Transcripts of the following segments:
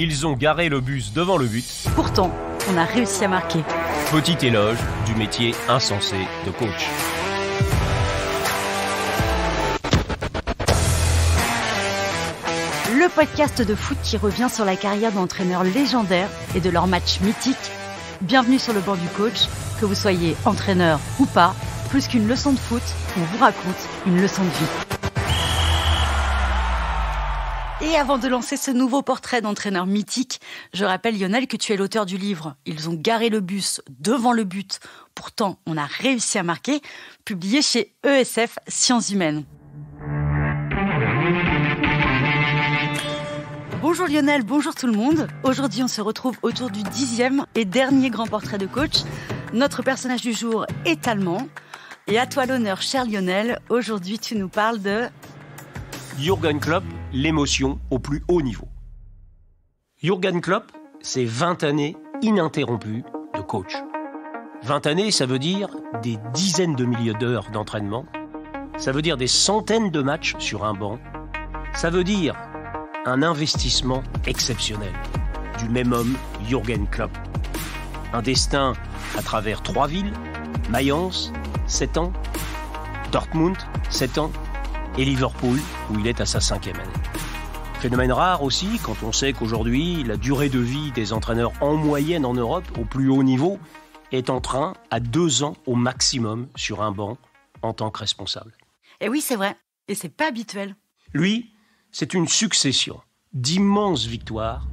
Ils ont garé le bus devant le but. Pourtant, on a réussi à marquer. Petit éloge du métier insensé de coach. Le podcast de foot qui revient sur la carrière d'entraîneurs légendaires et de leurs matchs mythiques. Bienvenue sur le banc du coach, que vous soyez entraîneur ou pas, plus qu'une leçon de foot, on vous raconte une leçon de vie. Et avant de lancer ce nouveau portrait d'entraîneur mythique, je rappelle Lionel que tu es l'auteur du livre « Ils ont garé le bus devant le but, pourtant on a réussi à marquer », publié chez ESF Sciences Humaines. Bonjour Lionel, bonjour tout le monde. Aujourd'hui, on se retrouve autour du 10e et dernier grand portrait de coach. Notre personnage du jour est allemand. Et à toi l'honneur, cher Lionel. Aujourd'hui, tu nous parles de... Jürgen Klopp, l'émotion au plus haut niveau. Jürgen Klopp, c'est 20 années ininterrompues de coach. 20 années, ça veut dire des dizaines de milliers d'heures d'entraînement. Ça veut dire des centaines de matchs sur un banc. Ça veut dire un investissement exceptionnel du même homme, Jürgen Klopp. Un destin à travers 3 villes, Mayence, 7 ans, Dortmund, 7 ans, et Liverpool, où il est à sa 5e année. Phénomène rare aussi, quand on sait qu'aujourd'hui, la durée de vie des entraîneurs en moyenne en Europe, au plus haut niveau, est en train à 2 ans au maximum sur un banc en tant que responsable. Et oui, c'est vrai. Et c'est pas habituel. Lui, c'est une succession d'immenses victoires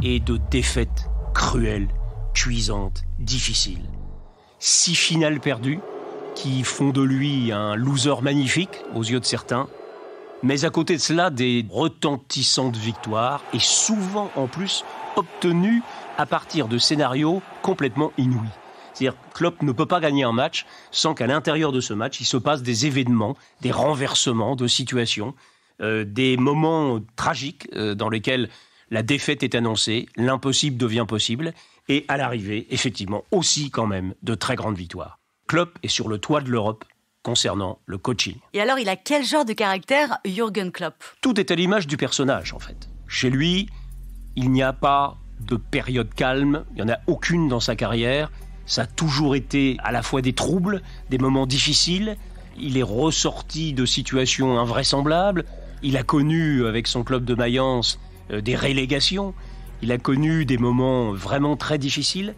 et de défaites cruelles, cuisantes, difficiles. 6 finales perdues qui font de lui un loser magnifique aux yeux de certains, mais à côté de cela, des retentissantes victoires et souvent en plus obtenues à partir de scénarios complètement inouïs. C'est-à-dire que Klopp ne peut pas gagner un match sans qu'à l'intérieur de ce match, il se passe des événements, des renversements de situations, des moments tragiques dans lesquels la défaite est annoncée, l'impossible devient possible, et à l'arrivée, effectivement, aussi quand même de très grandes victoires. Klopp est sur le toit de l'Europe concernant le coaching. Et alors, il a quel genre de caractère, Jürgen Klopp ? Tout est à l'image du personnage, en fait. Chez lui, il n'y a pas de période calme, il n'y en a aucune dans sa carrière. Ça a toujours été à la fois des troubles, des moments difficiles. Il est ressorti de situations invraisemblables. Il a connu, avec son club de Mayence, des relégations. Il a connu des moments vraiment très difficiles.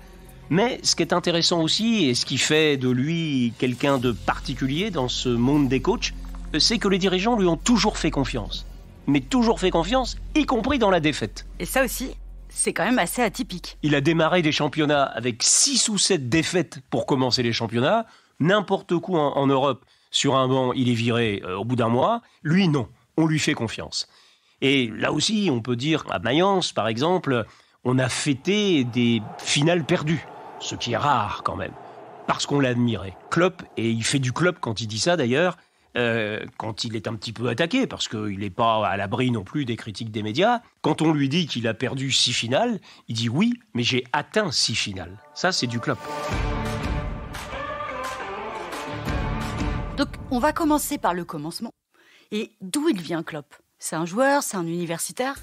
Mais ce qui est intéressant aussi, et ce qui fait de lui quelqu'un de particulier dans ce monde des coachs, c'est que les dirigeants lui ont toujours fait confiance. Mais toujours fait confiance, y compris dans la défaite. Et ça aussi, c'est quand même assez atypique. Il a démarré des championnats avec 6 ou 7 défaites pour commencer les championnats. N'importe où en Europe, sur un banc, il est viré au bout d'un mois. Lui, non. On lui fait confiance. Et là aussi, on peut dire, à Mayence, par exemple, on a fêté des finales perdues, ce qui est rare quand même, parce qu'on l'a admiré. Klopp, et il fait du Klopp quand il dit ça d'ailleurs, quand il est un petit peu attaqué, parce qu'il n'est pas à l'abri non plus des critiques des médias, quand on lui dit qu'il a perdu 6 finales, il dit oui, mais j'ai atteint 6 finales. Ça, c'est du Klopp. Donc, on va commencer par le commencement. Et d'où il vient, Klopp ? C'est un joueur, c'est un universitaire ?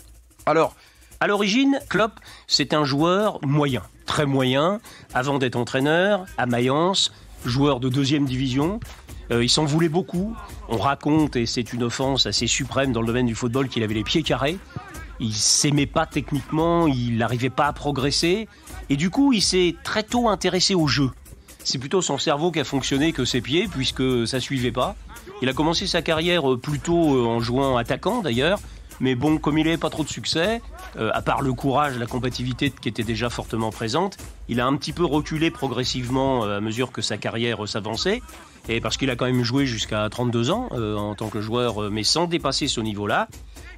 Alors, à l'origine, Klopp, c'est un joueur moyen, très moyen, avant d'être entraîneur, à Mayence, joueur de 2e division. Il s'en voulait beaucoup. On raconte, et c'est une offense assez suprême dans le domaine du football, qu'il avait les pieds carrés. Il s'aimait pas techniquement, il n'arrivait pas à progresser. Et du coup, il s'est très tôt intéressé au jeu. C'est plutôt son cerveau qui a fonctionné que ses pieds, puisque ça suivait pas. Il a commencé sa carrière plutôt en jouant attaquant d'ailleurs, mais bon, comme il n'avait pas trop de succès, à part le courage, la combativité qui était déjà fortement présente, il a un petit peu reculé progressivement à mesure que sa carrière s'avançait, et parce qu'il a quand même joué jusqu'à 32 ans en tant que joueur, mais sans dépasser ce niveau-là.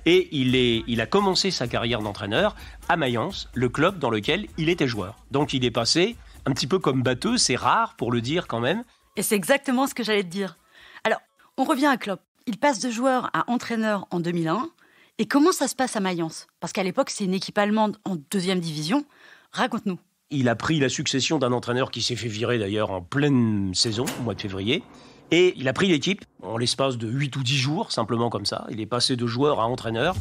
Et il a commencé sa carrière d'entraîneur à Mayence, le club dans lequel il était joueur. Donc il est passé un petit peu comme batteux, c'est rare pour le dire quand même. Et c'est exactement ce que j'allais te dire. Alors, on revient à Klopp. Il passe de joueur à entraîneur en 2001. Et comment ça se passe à Mayence ? Parce qu'à l'époque, c'est une équipe allemande en 2e division. Raconte-nous. Il a pris la succession d'un entraîneur qui s'est fait virer d'ailleurs en pleine saison, au mois de février. Et il a pris l'équipe en l'espace de 8 ou 10 jours, simplement comme ça. Il est passé de joueur à entraîneur.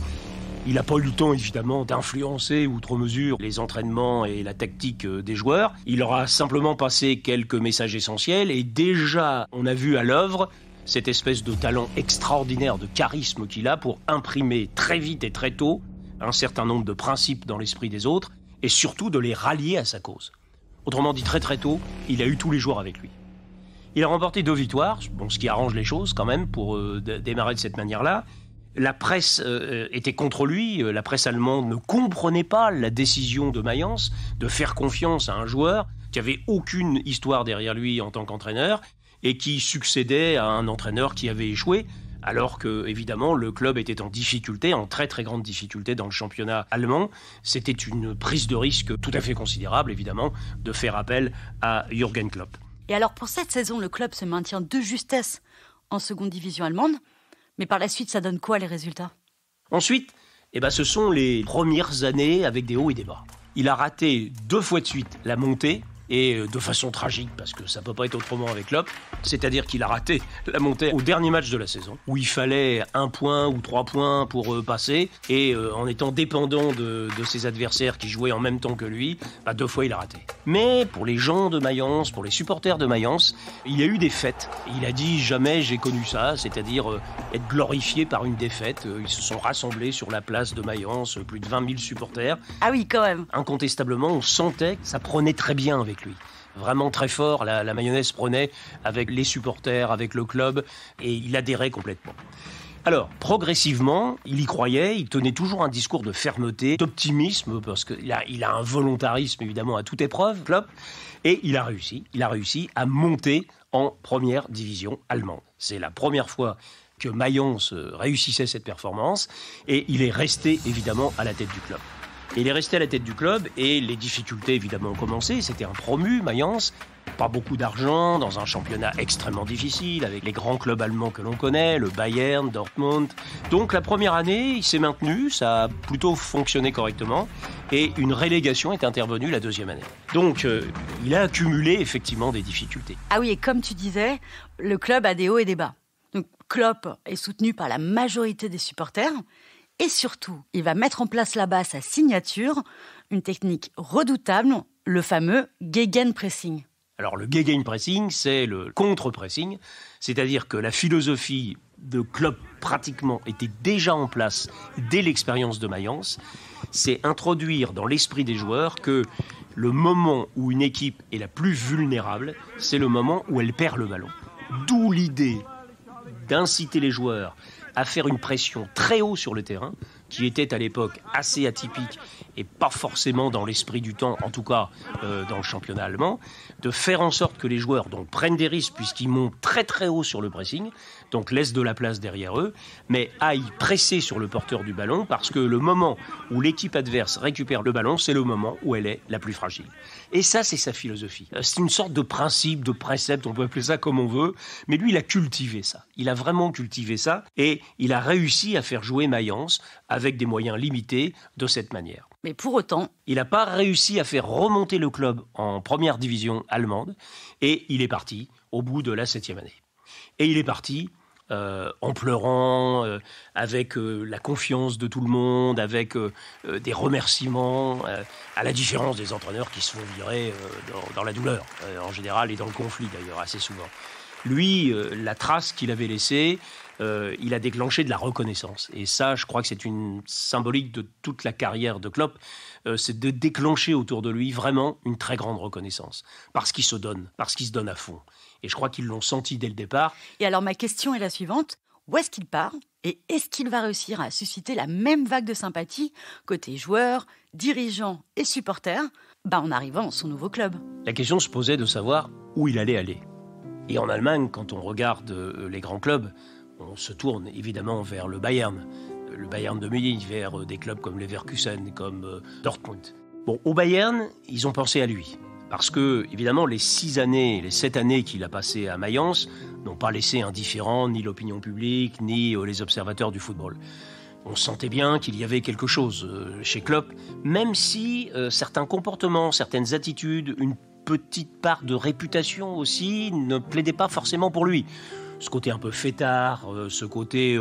Il n'a pas eu le temps, évidemment, d'influencer outre mesure les entraînements et la tactique des joueurs. Il leur a simplement passé quelques messages essentiels et déjà, on a vu à l'œuvre cette espèce de talent extraordinaire, de charisme qu'il a pour imprimer très vite et très tôt un certain nombre de principes dans l'esprit des autres et surtout de les rallier à sa cause. Autrement dit, très très tôt, il a eu tous les joueurs avec lui. Il a remporté 2 victoires, bon, ce qui arrange les choses quand même pour démarrer de cette manière-là. La presse était contre lui, la presse allemande ne comprenait pas la décision de Mayence de faire confiance à un joueur qui avait aucune histoire derrière lui en tant qu'entraîneur et qui succédait à un entraîneur qui avait échoué, alors que, évidemment, le club était en difficulté, en très très grande difficulté dans le championnat allemand. C'était une prise de risque tout à fait considérable, évidemment, de faire appel à Jürgen Klopp. Et alors pour cette saison, le club se maintient de justesse en seconde division allemande. Mais par la suite, ça donne quoi les résultats? Ensuite, ce sont les premières années avec des hauts et des bas. Il a raté 2 fois de suite la montée, et de façon tragique, parce que ça ne peut pas être autrement avec Klopp, c'est-à-dire qu'il a raté la montée au dernier match de la saison, où il fallait 1 point ou 3 points pour passer, et en étant dépendant de ses adversaires qui jouaient en même temps que lui, 2 fois il a raté. Mais pour les gens de Mayence, pour les supporters de Mayence, il y a eu des fêtes. Il a dit « jamais j'ai connu ça », c'est-à-dire être glorifié par une défaite. Ils se sont rassemblés sur la place de Mayence, plus de 20 000 supporters. Ah oui, quand même. Incontestablement, on sentait que ça prenait très bien avec lui. Vraiment très fort, la mayonnaise prenait avec les supporters, avec le club, et il adhérait complètement. Alors, progressivement, il y croyait, il tenait toujours un discours de fermeté, d'optimisme, parce qu'il a un volontarisme évidemment à toute épreuve, Klopp, et il a réussi à monter en première division allemande. C'est la première fois que Mayence réussissait cette performance, et il est resté évidemment à la tête du club. Et il est resté à la tête du club et les difficultés évidemment ont commencé. C'était un promu, Mayence, pas beaucoup d'argent, dans un championnat extrêmement difficile, avec les grands clubs allemands que l'on connaît, le Bayern, Dortmund. Donc la première année, il s'est maintenu, ça a plutôt fonctionné correctement, et une relégation est intervenue la deuxième année. Donc il a accumulé effectivement des difficultés. Ah oui, et comme tu disais, le club a des hauts et des bas. Donc Klopp est soutenu par la majorité des supporters. Et surtout, il va mettre en place là-bas sa signature, une technique redoutable, le fameux Gegenpressing. Alors le Gegenpressing, c'est le contre-pressing, c'est-à-dire que la philosophie de Klopp pratiquement était déjà en place dès l'expérience de Mayence. C'est introduire dans l'esprit des joueurs que le moment où une équipe est la plus vulnérable, c'est le moment où elle perd le ballon. D'où l'idée d'inciter les joueurs à faire une pression très haut sur le terrain, qui était à l'époque assez atypique et pas forcément dans l'esprit du temps, en tout cas dans le championnat allemand, de faire en sorte que les joueurs donc, prennent des risques puisqu'ils montent très très haut sur le pressing, donc laissent de la place derrière eux, mais aillent presser sur le porteur du ballon parce que le moment où l'équipe adverse récupère le ballon, c'est le moment où elle est la plus fragile. Et ça, c'est sa philosophie. C'est une sorte de principe, de précepte, on peut appeler ça comme on veut, mais lui, il a cultivé ça. Il a vraiment cultivé ça et il a réussi à faire jouer Mayence avec des moyens limités de cette manière. Mais pour autant, il n'a pas réussi à faire remonter le club en première division allemande et il est parti au bout de la 7e année. Et il est parti en pleurant, avec la confiance de tout le monde, avec des remerciements, à la différence des entraîneurs qui se font virer dans la douleur, en général, et dans le conflit d'ailleurs, assez souvent. Lui, la trace qu'il avait laissée, il a déclenché de la reconnaissance. Et ça, je crois que c'est une symbolique de toute la carrière de Klopp, c'est de déclencher autour de lui vraiment une très grande reconnaissance. Parce qu'il se donne à fond. Et je crois qu'ils l'ont senti dès le départ. Et alors ma question est la suivante, où est-ce qu'il part ? Et est-ce qu'il va réussir à susciter la même vague de sympathie côté joueurs, dirigeants et supporters en arrivant dans son nouveau club ? La question se posait de savoir où il allait aller. Et en Allemagne, quand on regarde les grands clubs, on se tourne évidemment vers le Bayern de Munich, vers des clubs comme Leverkusen, comme Dortmund. Bon, au Bayern, ils ont pensé à lui. Parce que, évidemment, les 7 années qu'il a passées à Mayence n'ont pas laissé indifférent ni l'opinion publique, ni les observateurs du football. On sentait bien qu'il y avait quelque chose chez Klopp, même si certains comportements, certaines attitudes, une petite part de réputation aussi ne plaidaient pas forcément pour lui. ce côté un peu fêtard, ce côté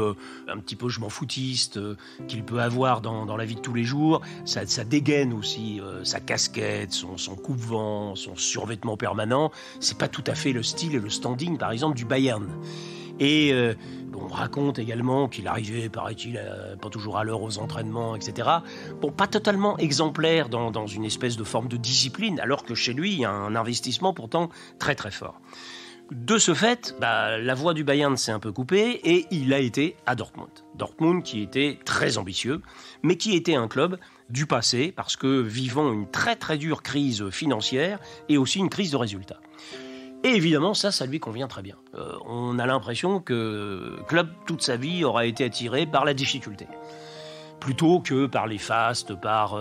un petit peu je m'en foutiste qu'il peut avoir dans la vie de tous les jours, sa dégaine aussi, sa casquette, son coupe-vent, son survêtement permanent, c'est pas tout à fait le style et le standing par exemple du Bayern. Et on raconte également qu'il arrivait, paraît-il, pas toujours à l'heure aux entraînements, etc. Bon, pas totalement exemplaire dans une espèce de forme de discipline, alors que chez lui, il y a un investissement pourtant très très fort. De ce fait, la voie du Bayern s'est un peu coupée et il a été à Dortmund. Dortmund qui était très ambitieux, mais qui était un club du passé, parce que vivant une très très dure crise financière et aussi une crise de résultats. Et évidemment, ça lui convient très bien. On a l'impression que le club, toute sa vie, aura été attiré par la difficulté. Plutôt que par les fastes, par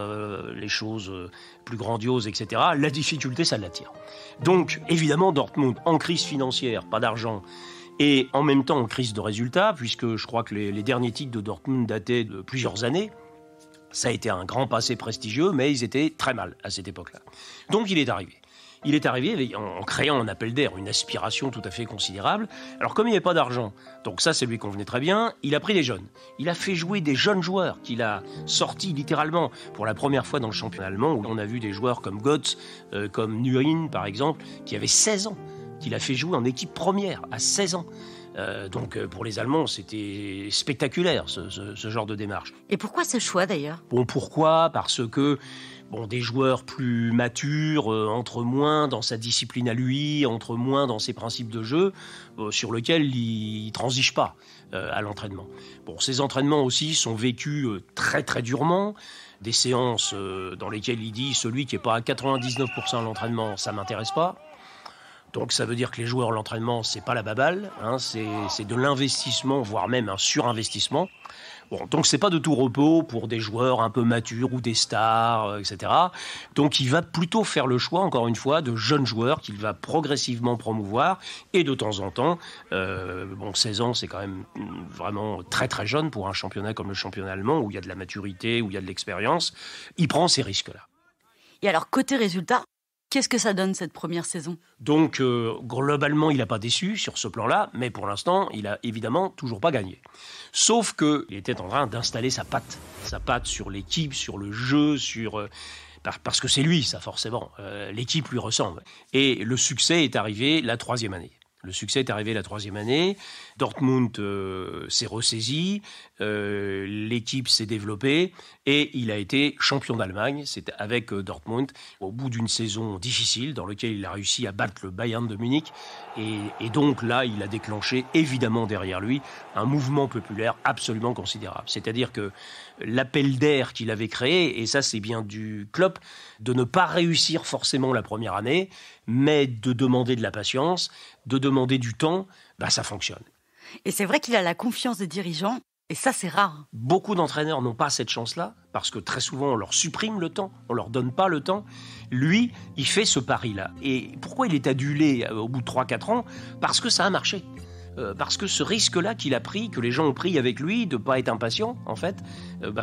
les choses plus grandioses, etc. La difficulté, ça l'attire. Donc, évidemment, Dortmund, en crise financière, pas d'argent, et en même temps en crise de résultats, puisque je crois que les derniers titres de Dortmund dataient de plusieurs années. Ça a été un grand passé prestigieux, mais ils étaient très mal à cette époque-là. Donc, il est arrivé. Il est arrivé en créant un appel d'air, une aspiration tout à fait considérable. Alors comme il n'y avait pas d'argent, donc ça lui convenait très bien, il a pris des jeunes. Il a fait jouer des jeunes joueurs qu'il a sortis littéralement pour la première fois dans le championnat allemand, où on a vu des joueurs comme Götze, comme Nuhin par exemple, qui avaient 16 ans, qu'il a fait jouer en équipe première à 16 ans. Donc pour les Allemands, c'était spectaculaire ce genre de démarche. Et pourquoi ce choix d'ailleurs ? Bon, pourquoi ? Parce que des joueurs plus matures, entrent moins dans sa discipline à lui, entrent moins dans ses principes de jeu, sur lesquels il ne transige pas à l'entraînement. Bon, ces entraînements aussi sont vécus très très durement, des séances dans lesquelles il dit « celui qui n'est pas à 99% à l'entraînement, ça ne m'intéresse pas ». Donc ça veut dire que les joueurs, l'entraînement, c'est pas la baballe, hein, c'est de l'investissement, voire même un surinvestissement. Bon, donc c'est pas de tout repos pour des joueurs un peu matures ou des stars, etc. Donc il va plutôt faire le choix, encore une fois, de jeunes joueurs qu'il va progressivement promouvoir. Et de temps en temps, 16 ans, c'est quand même vraiment très très jeune pour un championnat comme le championnat allemand, où il y a de la maturité, où il y a de l'expérience. Il prend ces risques-là. Et alors, côté résultat, qu'est-ce que ça donne cette première saison ? Donc, globalement, il n'a pas déçu sur ce plan-là, mais pour l'instant, il n'a évidemment toujours pas gagné. Sauf qu'il était en train d'installer sa patte sur l'équipe, sur le jeu, parce que c'est lui, ça, forcément. L'équipe lui ressemble. Et le succès est arrivé la troisième année. Dortmund s'est ressaisi, l'équipe s'est développée et il a été champion d'Allemagne. C'est avec Dortmund au bout d'une saison difficile dans laquelle il a réussi à battre le Bayern de Munich. Et donc là, il a déclenché évidemment derrière lui un mouvement populaire absolument considérable. C'est-à-dire que l'appel d'air qu'il avait créé, et ça c'est bien du Klopp, de ne pas réussir forcément la première année, mais de demander de la patience, de demander du temps, ça fonctionne. Et c'est vrai qu'il a la confiance des dirigeants, et ça c'est rare. Beaucoup d'entraîneurs n'ont pas cette chance-là, parce que très souvent on leur supprime le temps, on leur donne pas le temps. Lui, il fait ce pari-là. Et pourquoi il est adulé au bout de 3-4 ans ? Parce que ça a marché. Parce que ce risque-là qu'il a pris, que les gens ont pris avec lui, de ne pas être impatient, en fait,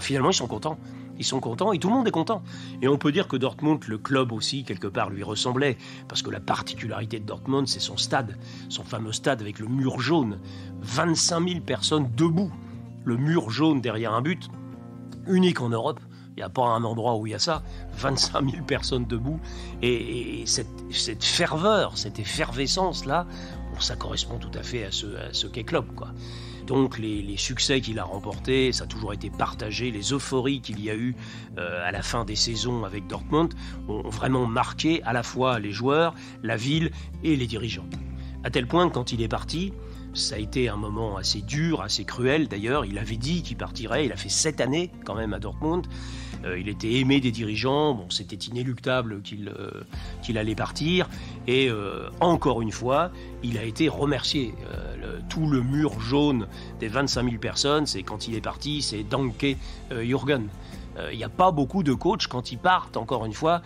finalement, ils sont contents. Ils sont contents et tout le monde est content. Et on peut dire que Dortmund, le club aussi, quelque part, lui ressemblait. Parce que la particularité de Dortmund, c'est son stade. Son fameux stade avec le mur jaune. 25 000 personnes debout. Le mur jaune derrière un but. Unique en Europe. Il n'y a pas un endroit où il y a ça. 25 000 personnes debout. Et cette ferveur, cette effervescence-là, ça correspond tout à fait à ce qu'est Klopp, quoi. Donc les succès qu'il a remportés, ça a toujours été partagé. Les euphories qu'il y a eu à la fin des saisons avec Dortmund ont vraiment marqué à la fois les joueurs, la ville et les dirigeants. À tel point que quand il est parti, ça a été un moment assez dur, assez cruel. D'ailleurs, il avait dit qu'il partirait. Il a fait 7 années quand même à Dortmund. Il était aimé des dirigeants. Bon, c'était inéluctable qu'il allait partir. Et encore une fois, il a été remercié. Tout le mur jaune des 25 000 personnes, c'est quand il est parti, c'est Danke Jürgen. Il n'y a pas beaucoup de coachs, quand ils partent, encore une fois,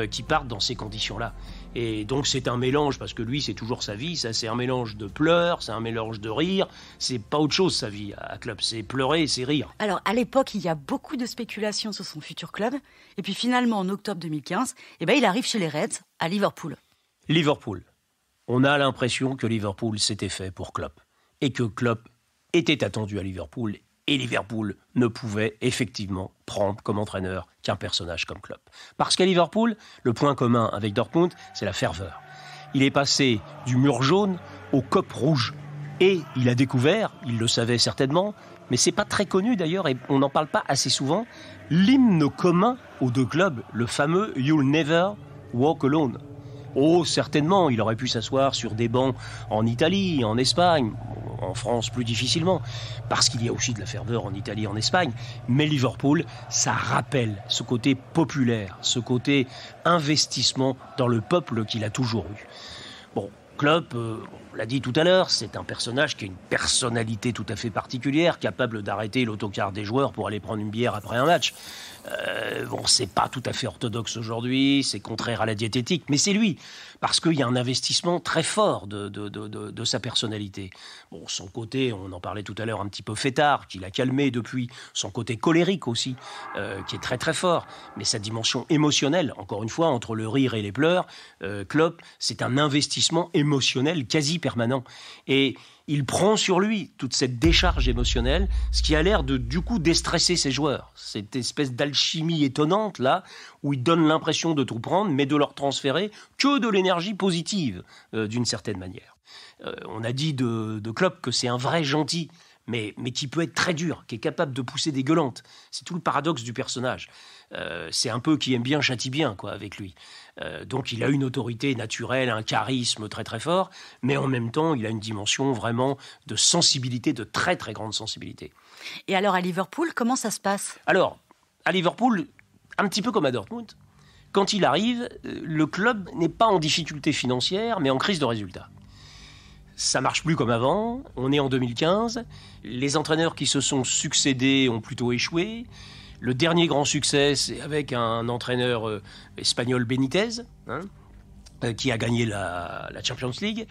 qui partent dans ces conditions-là. Et donc c'est un mélange, parce que lui, c'est toujours sa vie, ça c'est un mélange de pleurs, c'est un mélange de rire, c'est pas autre chose sa vie à Klopp, c'est pleurer et c'est rire. Alors à l'époque, il y a beaucoup de spéculations sur son futur club, et puis finalement en octobre 2015, il arrive chez les Reds, à Liverpool. Liverpool. On a l'impression que Liverpool c'était fait pour Klopp. et que Klopp était attendu à Liverpool. Et Liverpool ne pouvait effectivement prendre comme entraîneur qu'un personnage comme Klopp. Parce qu'à Liverpool, le point commun avec Dortmund, c'est la ferveur. Il est passé du mur jaune au cop rouge. Et il a découvert, il le savait certainement, mais c'est pas très connu d'ailleurs et on n'en parle pas assez souvent, l'hymne commun aux deux clubs, le fameux You'll Never Walk Alone. Oh, certainement, il aurait pu s'asseoir sur des bancs en Italie, en Espagne, en France plus difficilement, parce qu'il y a aussi de la ferveur en Italie, en Espagne. Mais Liverpool, ça rappelle ce côté populaire, ce côté investissement dans le peuple qu'il a toujours eu. Bon, Klopp, on l'a dit tout à l'heure, c'est un personnage qui a une personnalité tout à fait particulière, capable d'arrêter l'autocar des joueurs pour aller prendre une bière après un match. Bon, c'est pas tout à fait orthodoxe aujourd'hui, c'est contraire à la diététique, mais c'est lui, parce qu'il y a un investissement très fort de sa personnalité. Bon, son côté, on en parlait tout à l'heure, un petit peu fêtard, qu'il a calmé depuis, son côté colérique aussi, qui est très très fort, mais sa dimension émotionnelle, encore une fois, entre le rire et les pleurs, Klopp, c'est un investissement émotionnel quasi permanent. Et il prend sur lui toute cette décharge émotionnelle, ce qui a l'air de, du coup, déstresser ses joueurs. Cette espèce d'alchimie étonnante, là, où il donne l'impression de tout prendre, mais de leur transférer que de l'énergie positive, d'une certaine manière. On a dit de Klopp que c'est un vrai gentil, mais qui peut être très dur, qui est capable de pousser des gueulantes. C'est tout le paradoxe du personnage. C'est un peu qui aime bien, châtie bien, quoi, avec lui. Donc il a une autorité naturelle, un charisme très très fort, mais en même temps, il a une dimension vraiment de sensibilité, de très très grande sensibilité. Et alors à Liverpool, comment ça se passe ? Alors, à Liverpool, un petit peu comme à Dortmund, quand il arrive, le club n'est pas en difficulté financière, mais en crise de résultats. Ça marche plus comme avant, on est en 2015, les entraîneurs qui se sont succédés ont plutôt échoué. Le dernier grand succès, c'est avec un entraîneur espagnol, Benitez, qui a gagné la Champions League.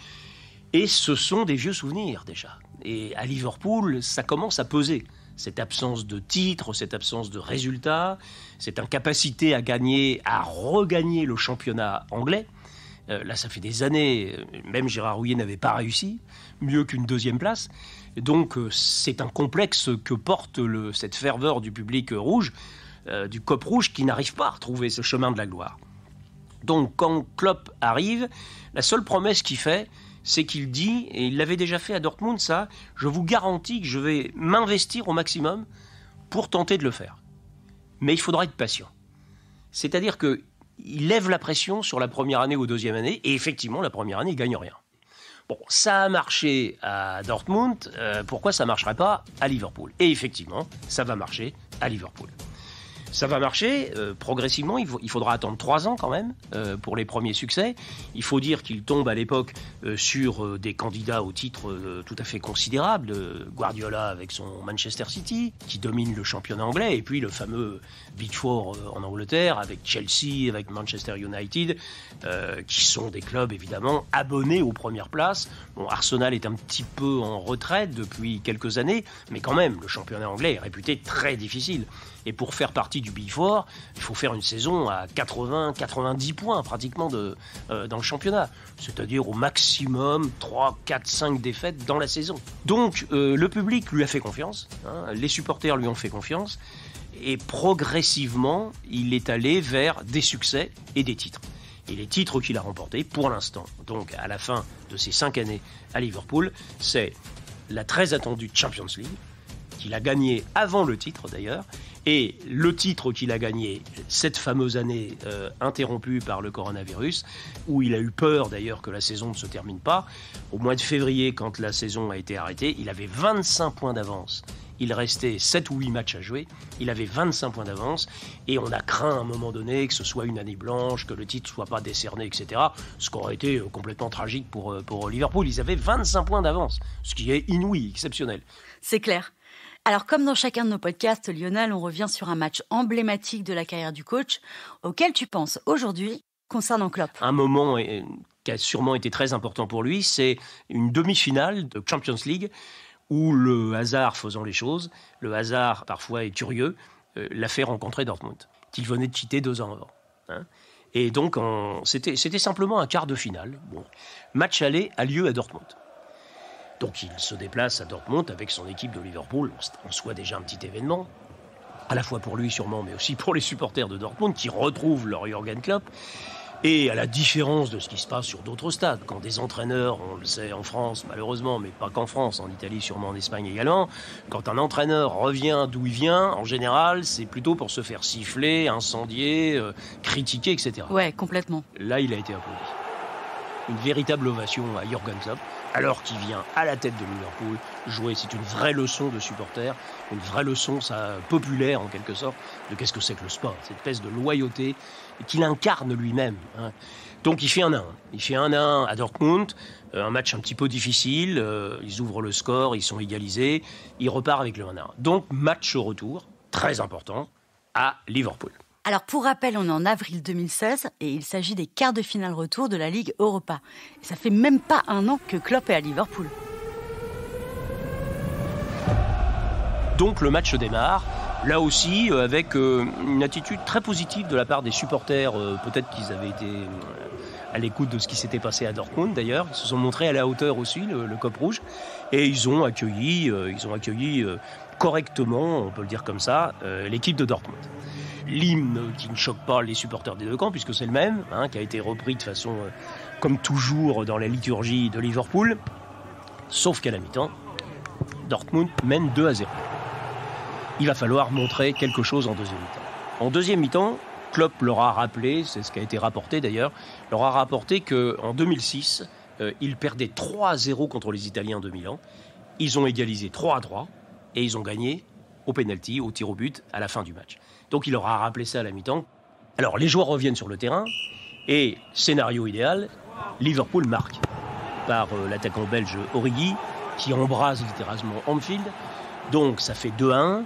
Et ce sont des vieux souvenirs déjà. Et à Liverpool, ça commence à peser. Cette absence de titres, cette absence de résultats, cette incapacité à gagner, à regagner le championnat anglais. Là, ça fait des années, même Gérard Houllier n'avait pas réussi, mieux qu'une deuxième place. Donc, c'est un complexe que porte cette ferveur du public rouge, du cop rouge, qui n'arrive pas à retrouver ce chemin de la gloire. Donc, quand Klopp arrive, la seule promesse qu'il fait, c'est qu'il dit, et il l'avait déjà fait à Dortmund, ça, je vous garantis que je vais m'investir au maximum pour tenter de le faire. Mais il faudra être patient. C'est-à-dire que il lève la pression sur la première année ou deuxième année, et effectivement, la première année, il ne gagne rien. Bon, ça a marché à Dortmund, pourquoi ça ne marcherait pas à Liverpool ? Et effectivement, ça va marcher à Liverpool. Ça va marcher progressivement, il faudra attendre 3 ans quand même pour les premiers succès. Il faut dire qu'il tombe à l'époque sur des candidats au titre tout à fait considérables. Guardiola avec son Manchester City, qui domine le championnat anglais, et puis le fameux Big Four en Angleterre, avec Chelsea, avec Manchester United, qui sont des clubs évidemment abonnés aux premières places. Bon, Arsenal est un petit peu en retraite depuis quelques années, mais quand même, le championnat anglais est réputé très difficile. Et pour faire partie du Big Four, il faut faire une saison à 80-90 points pratiquement dans le championnat. C'est-à-dire au maximum 3, 4, 5 défaites dans la saison. Donc le public lui a fait confiance, les supporters lui ont fait confiance, et progressivement, il est allé vers des succès et des titres. Et les titres qu'il a remportés pour l'instant, donc à la fin de ces 5 années à Liverpool, c'est la très attendue Champions League, qu'il a gagné avant le titre d'ailleurs, et le titre qu'il a gagné cette fameuse année interrompue par le coronavirus, où il a eu peur d'ailleurs que la saison ne se termine pas. Au mois de février, quand la saison a été arrêtée, il avait 25 points d'avance. Il restait 7 ou 8 matchs à jouer, il avait 25 points d'avance, et on a craint à un moment donné que ce soit une année blanche, que le titre ne soit pas décerné, etc. Ce qui aurait été complètement tragique pour Liverpool. Ils avaient 25 points d'avance, ce qui est inouï, exceptionnel. C'est clair. Alors, comme dans chacun de nos podcasts, Lionel, on revient sur un match emblématique de la carrière du coach, auquel tu penses aujourd'hui concernant Klopp. Un moment qui a sûrement été très important pour lui, c'est une demi-finale de Champions League, où le hasard faisant les choses, le hasard parfois est curieux, l'a fait rencontrer Dortmund, qu'il venait de quitter 2 ans avant. Et donc, c'était simplement un quart de finale. Bon. Match aller a lieu à Dortmund. Donc il se déplace à Dortmund avec son équipe de Liverpool, en soi déjà un petit événement, à la fois pour lui sûrement, mais aussi pour les supporters de Dortmund qui retrouvent leur Jürgen Klopp. Et à la différence de ce qui se passe sur d'autres stades, quand des entraîneurs, on le sait en France malheureusement, mais pas qu'en France, en Italie sûrement, en Espagne également, quand un entraîneur revient d'où il vient, en général, c'est plutôt pour se faire siffler, incendier, critiquer, etc. Ouais, complètement. Là, il a été applaudi. Une véritable ovation à Jürgen Klopp, alors qu'il vient à la tête de Liverpool jouer. C'est une vraie leçon de supporter, une vraie leçon populaire en quelque sorte, de qu'est-ce que c'est que le sport, cette espèce de loyauté qu'il incarne lui-même. Donc il fait 1-1. Il fait 1-1 à Dortmund, un match un petit peu difficile, ils ouvrent le score, ils sont égalisés, il repart avec le 1-1. Donc match au retour, très important, à Liverpool. Alors pour rappel, on est en avril 2016 et il s'agit des quarts de finale retour de la Ligue Europa. Et ça fait même pas 1 an que Klopp est à Liverpool. Donc le match démarre, là aussi avec une attitude très positive de la part des supporters. Peut-être qu'ils avaient été à l'écoute de ce qui s'était passé à Dortmund d'ailleurs. Ils se sont montrés à la hauteur aussi, le Cop Rouge. Et ils ont accueilli correctement, on peut le dire comme ça, l'équipe de Dortmund. L'hymne qui ne choque pas les supporters des deux camps, puisque c'est le même, qui a été repris de façon, comme toujours, dans la liturgie de Liverpool. Sauf qu'à la mi-temps, Dortmund mène 2-0. Il va falloir montrer quelque chose en deuxième mi-temps. En deuxième mi-temps, Klopp leur a rappelé, c'est ce qui a été rapporté d'ailleurs, leur a rapporté qu'en 2006, ils perdaient 3-0 contre les Italiens de Milan. Ils ont égalisé 3-3 et ils ont gagné au pénalty, au tir au but, à la fin du match. Donc il leur a rappelé ça à la mi-temps. Alors les joueurs reviennent sur le terrain et, scénario idéal, Liverpool marque par l'attaquant belge Origi qui embrase littéralement Anfield. Donc ça fait 2-1,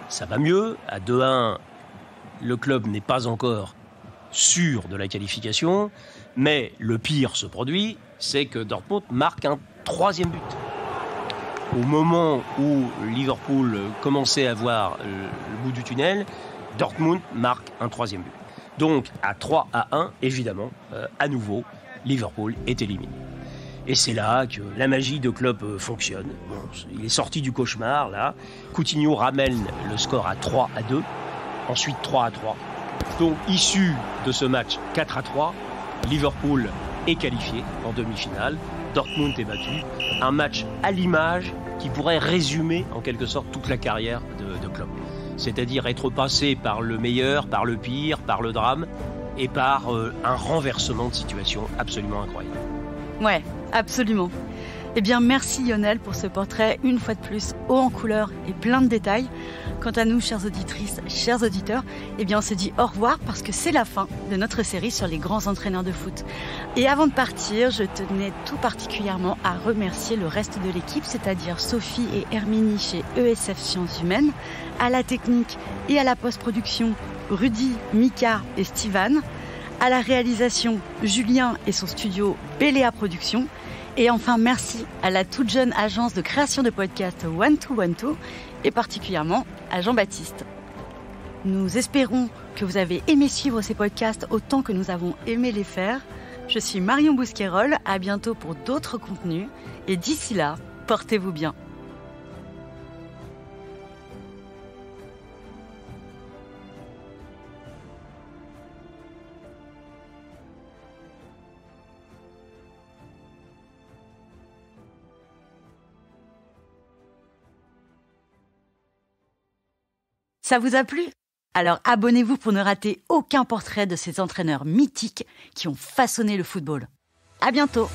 ça va mieux. À 2-1, le club n'est pas encore sûr de la qualification, mais le pire se produit, c'est que Dortmund marque un 3e but. Au moment où Liverpool commençait à voir le bout du tunnel, Dortmund marque un 3e but. Donc, à 3-1, évidemment, à nouveau, Liverpool est éliminé. Et c'est là que la magie de Klopp fonctionne. Bon, il est sorti du cauchemar, là. Coutinho ramène le score à 3-2, ensuite 3-3. Donc, issu de ce match 4-3, Liverpool est qualifié en demi-finale. Dortmund est battu. Un match à l'image qui pourrait résumer en quelque sorte toute la carrière de Klopp. C'est-à-dire être passé par le meilleur, par le pire, par le drame et par un renversement de situation absolument incroyable. Ouais, absolument. Eh bien, merci Lionel pour ce portrait, une fois de plus, haut en couleur et plein de détails. Quant à nous, chères auditrices, chers auditeurs, eh bien, on se dit au revoir parce que c'est la fin de notre série sur les grands entraîneurs de foot. Et avant de partir, je tenais tout particulièrement à remercier le reste de l'équipe, c'est-à-dire Sophie et Herminie chez ESF Sciences Humaines, à la technique et à la post-production, Rudy, Mika et Steven, à la réalisation, Julien et son studio Béléa Productions. Et enfin, merci à la toute jeune agence de création de podcasts 1212 et particulièrement à Jean-Baptiste. Nous espérons que vous avez aimé suivre ces podcasts autant que nous avons aimé les faire. Je suis Marion Bousquerolles, à bientôt pour d'autres contenus et d'ici là, portez-vous bien. Ça vous a plu ? Alors abonnez-vous pour ne rater aucun portrait de ces entraîneurs mythiques qui ont façonné le football. À bientôt !